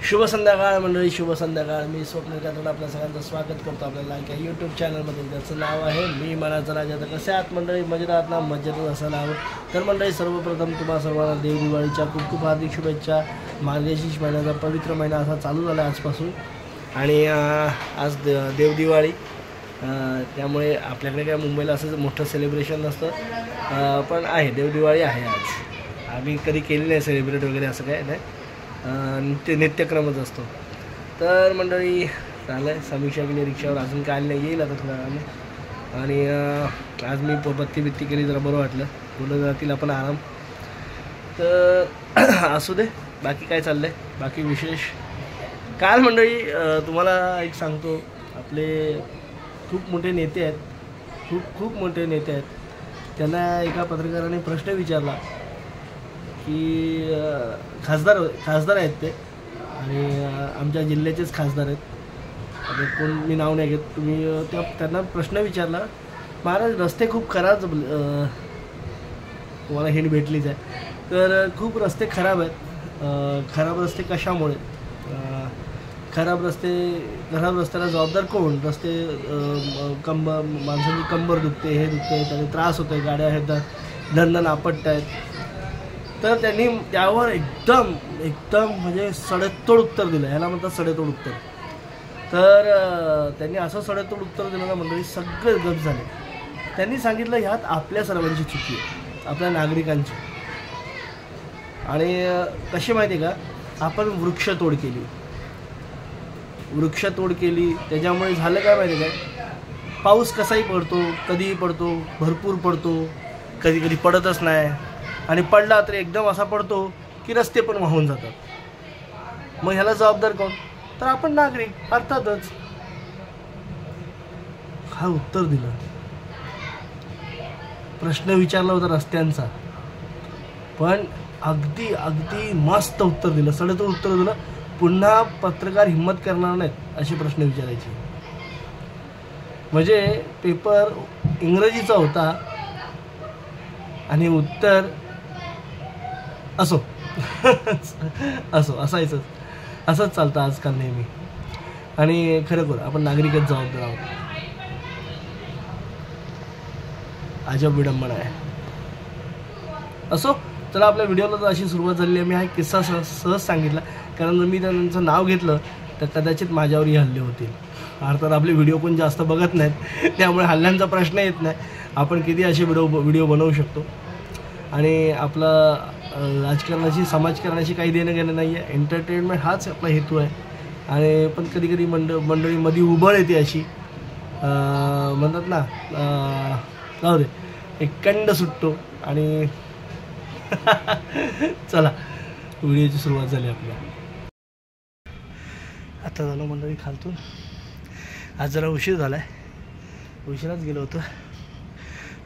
शुभ संध्याकाळ मंडळी, शुभ संध्याकाळ. मी स्वप्नील कातड आपल्या सगळ्यांचं स्वागत करतो आपल्या लाडक्या यूट्यूब चॅनलमध्ये, ज्याचं नाव आहे मी मनाचा राजा. तर कसे आहात मंडळी? मजेत आहात ना? मजेतच असायला हवं. तर मंडळी, सर्वप्रथम तुम्हा सर्वांना देवदिवाळीच्या खूप खूप हार्दिक शुभेच्छा. मार्गशीर्ष महिन्याचा पवित्र महिना असा चालू झाला आजपासून, आणि आज देवदिवाळी, त्यामुळे आपल्याकडे काय मुंबईला असं मोठं सेलिब्रेशन नसतं, पण आहे देवदिवाळी आहे आज. आम्ही कधी केली नाही सेलिब्रेट वगैरे, असं काय नाही, नित्यक्रमच असतो. तर मंडळी झालं आहे, समीक्षा गेली रिक्षावर, अजून काय नाही, येईल आता थोड्या वेळाने. आणि आज मी बत्ती केली, जरा बरं वाटलं, बोलत जातील आपण आराम. तर असू दे, बाकी काय चाललं आहे, बाकी विशेष. काल मंडळी तुम्हाला एक सांगतो, आपले खूप मोठे नेते आहेत, खूप मोठे नेते आहेत. त्यांना एका पत्रकाराने प्रश्न विचारला की खासदार आहेत ते, आणि आमच्या जिल्ह्याचेच खासदार आहेत, आता कोण मी नाव नाही घेत. त्यांना प्रश्न विचारला, महाराज रस्ते खूप खराब, तुम्हाला हिंट भेटलीच आहे. तर खूप रस्ते खराब आहेत. खराब रस्ते कशामुळे? खराब रस्त्याला जबाबदार कोण? रस्ते माणसांची कंबर दुखते, हे दुखते, त्याने त्रास होतो, गाड्या आहेत दणदण आपटत आहेत. तर त्यांनी त्यावर एकदम म्हणजे सडेतोड उत्तर दिलं. ह्याला म्हणतात सडेतोड उत्तर. तर त्यांनी असं सडेतोड उत्तर दिलं ना मंडळी, सगळे गप झाले. त्यांनी सांगितलं, ह्यात आपल्या सर्वांची चुकी आहे, आपल्या नागरिकांची. आणि कशी माहिती आहे का, आपण वृक्षतोड केली, त्याच्यामुळे झालं काय माहिती आहे काय, पाऊस कसाही पडतो, कधीही पडतो, भरपूर पडतो, कधी पडतच नाही, आणि पडला तर एकदम असा पडतो की रस्ते पण वाहून जातात. मग ह्याला जबाबदार कोण? तर आपण नागरिक, अर्थातच. हा उत्तर दिलं, प्रश्न विचारला होता रस्त्यांचा, पण अगदी मस्त उत्तर दिलं, सडेतोड उत्तर दिलं. पुन्हा पत्रकार हिम्मत करणार नाहीत असे प्रश्न विचारायचे. म्हणजे पेपर इंग्रजीचा होता आणि उत्तर असो असायचंच. असंच चालतं आजकाल नेहमी. आणि खरोखर आपण नागरिकच जबाबदार आहोत. अजब विडंबना आहे. असो, चला आपल्या व्हिडिओला तर अशी सुरुवात झालेली आहे. मी हा एक किस्सा सहज सांगितला, कारण जर मी त्यांचं नाव घेतलं तर कदाचित माझ्यावरही हल्ले होतील. अर्थात आपले व्हिडिओ कोण जास्त बघत नाहीत, त्यामुळे हल्ल्यांचा प्रश्न येत नाही. आपण किती असे व्हिडिओ बनवू शकतो. आणि आपला राजकारणाशी, समाजकारणाशी काही देणं घेणं नाही आहे. एंटरटेनमेंट हाच आपला हेतू आहे. आणि पण कधी मंडळीमध्ये उबळ येते अशी, म्हणतात ना, जाऊ दे, एक कंड सुटतो. आणि चला, व्हिडिओची सुरुवात झाली आपल्या. आता झालं मंडळी खालतून. आज जरा उशीर झाला आहे, उशिराच गेलो होतो,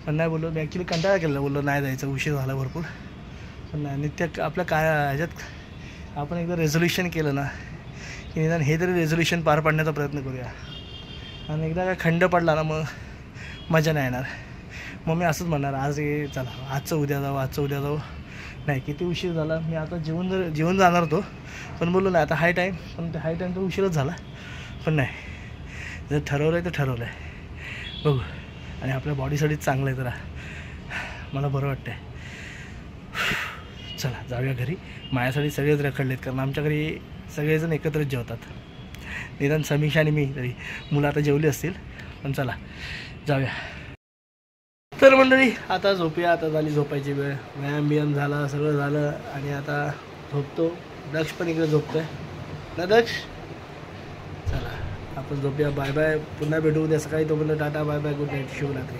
पण नाही बोललो मी. ॲक्च्युली कंटाळा केला, बोललो नाही जायचं, उशीर झाला भरपूर. पण नाही, आपल्या ह्याच्यात आपण एकदा रेझोल्युशन केलं ना की निदान हे तरी रेझोल्युशन पार पाडण्याचा प्रयत्न करूया. आणि एकदा काय खंड पडला ना, मग मजा नाही येणार. मग मी असंच म्हणणार, आज चला आजचं उद्या जाऊ. नाही, किती उशीर झाला. मी आता जेवून जाणार होतो, पण बोललो नाही, आता हाय टाईम. पण ते हाय टाईम तर उशीरच झाला. पण नाही, जर ठरवलं आहे तर ठरवलं आहे, बघू. आणि आपल्या बॉडीसाठीच चांगलं आहे, जरा मला बरं वाटतं आहे. चला जाऊया घरी. माझ्यासाठी सगळेच रखडलेत, कारण आमच्या घरी सगळेजण एकत्रच जेवतात. निदान समीक्षा आणि मी, तरी मुलं आता जेवली असतील. पण चला जाऊया. तर मंडळी आता झोपूया. आता झाली झोपायची वेळ. व्यायाम झाला, सगळं झालं, आणि आता झोपतो. दक्ष पण इकडे झोपतोय ना, दक्ष? चला आपण झोपूया. बाय बाय, पुन्हा भेटू उद्या सकाळी. तोपर्यंत tata, bye bye, good night, शुभरात्री.